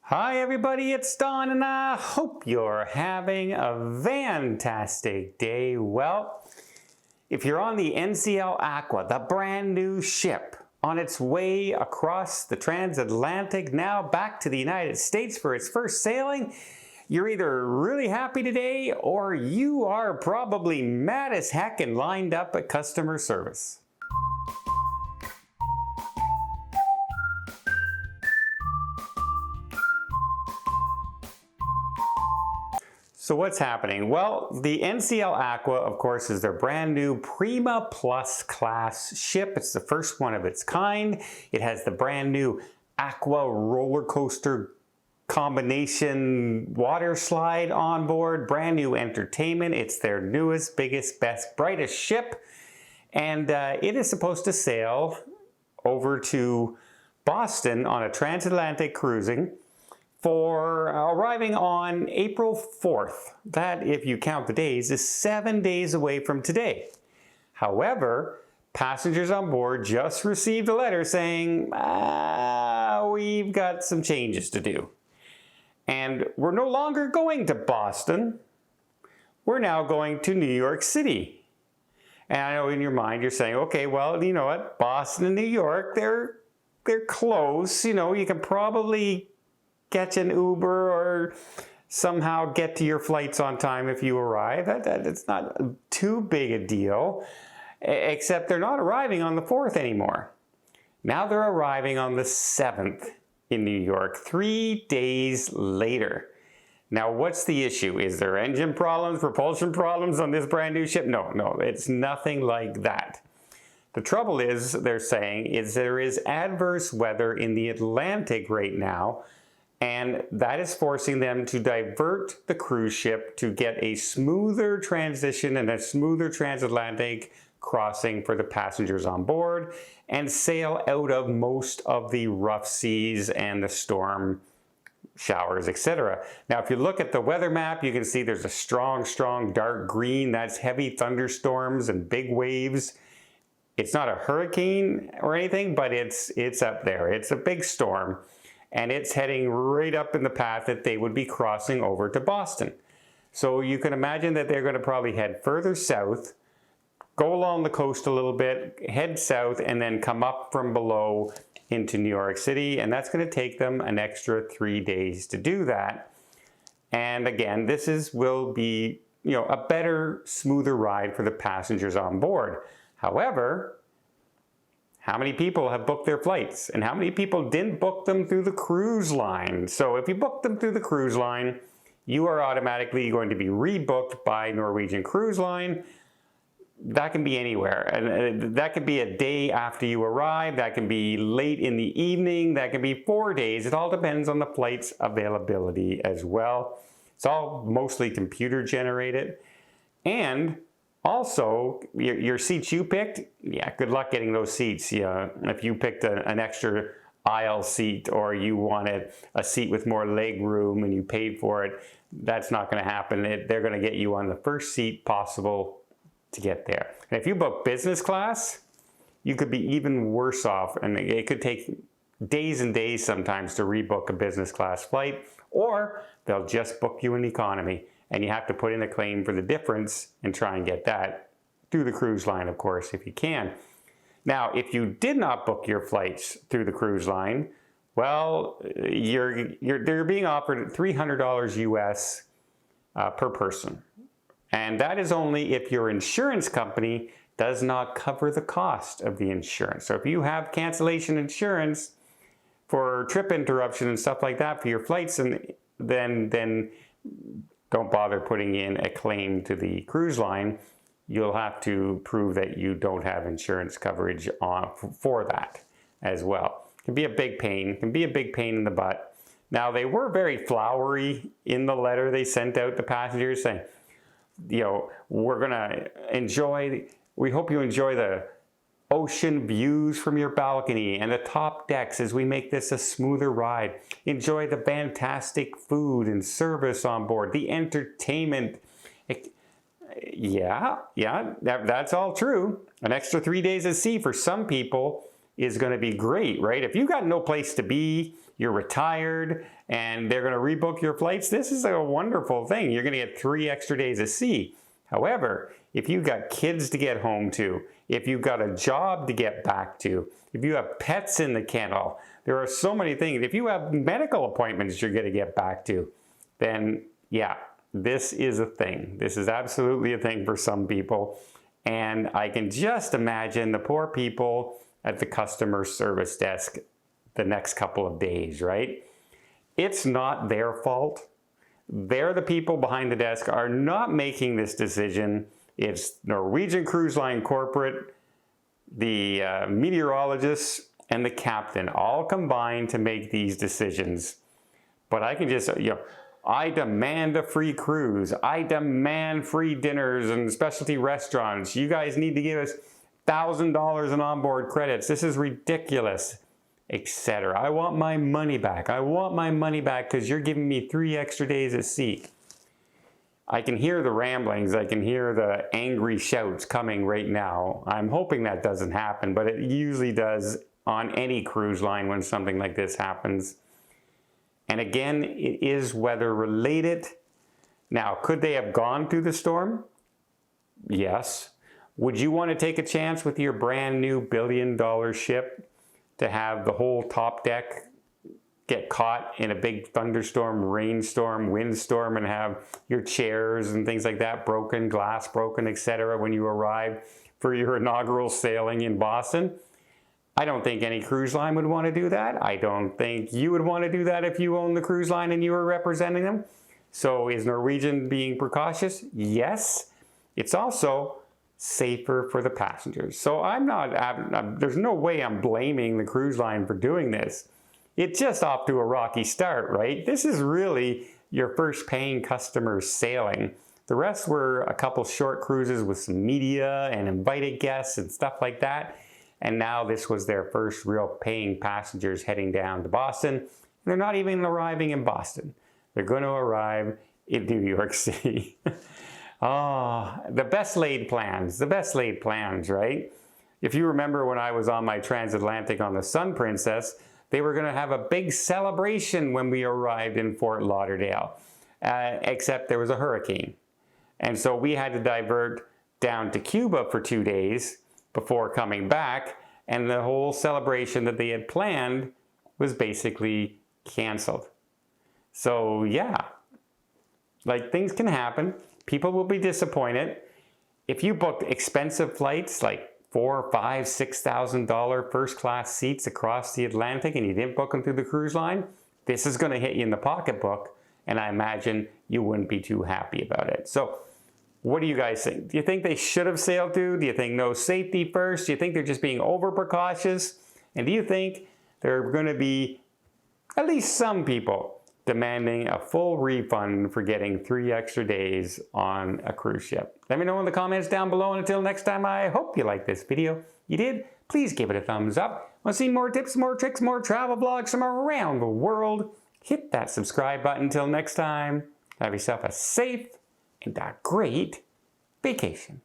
Hi everybody, it's Don and I hope you're having a fantastic day. Well, if you're on the NCL Aqua, the brand new ship on its way across the transatlantic, now back to the United States for its first sailing, you're either really happy today or you are probably mad as heck and lined up at customer service. So what's happening? Well, the NCL Aqua, of course, is their brand new Prima Plus class ship. It's the first one of its kind. It has the brand new Aqua roller coaster combination water slide on board, brand new entertainment. It's their newest, biggest, best, brightest ship. And it is supposed to sail over to Boston on a transatlantic cruising for arriving on April 4th. That, if you count the days, is 7 days away from today. However, passengers on board just received a letter saying, we've got some changes to do. And we're no longer going to Boston. We're now going to New York City. And I know in your mind you're saying, okay, well, you know what? Boston and New York, they're close. You know, you can probably catch an Uber or somehow get to your flights on time if you arrive. It's not too big a deal, except they're not arriving on the 4th anymore. Now they're arriving on the 7th in New York, 3 days later. Now, what's the issue? Is there engine problems, propulsion problems on this brand new ship? No, it's nothing like that. The trouble is, they're saying, is there is adverse weather in the Atlantic right now, and that is forcing them to divert the cruise ship to get a smoother transition and a smoother transatlantic crossing for the passengers on board and sail out of most of the rough seas and the storm showers, etc. Now, if you look at the weather map, you can see there's a strong dark green. That's heavy thunderstorms and big waves. It's not a hurricane or anything, but it's up there. It's a big storm. And it's heading right up in the path that they would be crossing over to Boston. So you can imagine that they're going to probably head further south, go along the coast a little bit, head south, and then come up from below into New York City. And that's going to take them an extra 3 days to do that. And again, this will be, a better, smoother ride for the passengers on board. However, how many people have booked their flights? And how many people didn't book them through the cruise line? So if you book them through the cruise line, you are automatically going to be rebooked by Norwegian Cruise Line. That can be anywhere. And that could be a day after you arrive. That can be late in the evening. That can be 4 days. It all depends on the flight's availability as well. It's all mostly computer generated. And also, your seats you picked, good luck getting those seats. If you picked an extra aisle seat or you wanted a seat with more leg room and you paid for it, that's not going to happen. They're going to get you on the first seat possible to get there. And if you book business class, you could be even worse off. And it could take days and days sometimes to rebook a business class flight, or they'll just book you in economy. And you have to put in a claim for the difference and try and get that through the cruise line, of course, if you can. Now, if you did not book your flights through the cruise line, well, they're being offered $300 US per person. And that is only if your insurance company does not cover the cost of the insurance. So if you have cancellation insurance for trip interruption and stuff like that for your flights, and then don't bother putting in a claim to the cruise line. You'll have to prove that you don't have insurance coverage for that as well. It can be a big pain. It can be a big pain in the butt. Now, they were very flowery in the letter they sent out to passengers saying, we're going to we hope you enjoy the ocean views from your balcony and the top decks as we make this a smoother ride. Enjoy the fantastic food and service on board, the entertainment. That's all true. An extra 3 days at sea for some people is going to be great, right? If you got no place to be, you're retired, and they're going to rebook your flights, this is a wonderful thing. You're going to get 3 extra days at sea. However, if you've got kids to get home to, if you've got a job to get back to, if you have pets in the kennel, there are so many things. If you have medical appointments you're going to get back to, then yeah, this is a thing. This is absolutely a thing for some people. And I can just imagine the poor people at the customer service desk the next couple of days, right? It's not their fault. They're the people behind the desk are not making this decision. It's Norwegian Cruise Line corporate, the meteorologists, and the captain all combined to make these decisions. But I can just, I demand a free cruise. I demand free dinners and specialty restaurants. You guys need to give us $1,000 in onboard credits. This is ridiculous, etc. I want my money back. I want my money back because you're giving me 3 extra days at sea. I can hear the ramblings. I can hear the angry shouts coming right now. I'm hoping that doesn't happen, but it usually does on any cruise line when something like this happens. And again, it is weather related. Now, could they have gone through the storm? Yes. Would you want to take a chance with your brand new billion-dollar ship to have the whole top deck get caught in a big thunderstorm, rainstorm, windstorm, and have your chairs and things like that broken, glass broken, etc. when you arrive for your inaugural sailing in Boston? I don't think any cruise line would want to do that. I don't think you would want to do that if you own the cruise line and you were representing them. So is Norwegian being precautious? Yes. It's also safer for the passengers. So there's no way I'm blaming the cruise line for doing this. It's just off to a rocky start, right? This is really your first paying customers sailing. The rest were a couple short cruises with some media and invited guests and stuff like that. And now this was their first real paying passengers heading down to Boston. And they're not even arriving in Boston. They're going to arrive in New York City. The best laid plans, right? If you remember when I was on my transatlantic on the Sun Princess, they were going to have a big celebration when we arrived in Fort Lauderdale, except there was a hurricane. And so we had to divert down to Cuba for 2 days before coming back, and the whole celebration that they had planned was basically canceled. So yeah, like things can happen. People will be disappointed. If you booked expensive flights like $4,000, $5,000, $6,000 first class seats across the Atlantic and you didn't book them through the cruise line, this is going to hit you in the pocketbook, and I imagine you wouldn't be too happy about it. So what do you guys think? Do you think they should have sailed through? Do you think no safety first? Do you think they're just being over precautious? And do you think there are going to be at least some people demanding a full refund for getting 3 extra days on a cruise ship? Let me know in the comments down below, and until next time, I hope you liked this video. You did? Please give it a thumbs up. Want to see more tips, more tricks, more travel vlogs from around the world? Hit that subscribe button. Until next time, have yourself a safe and a great vacation.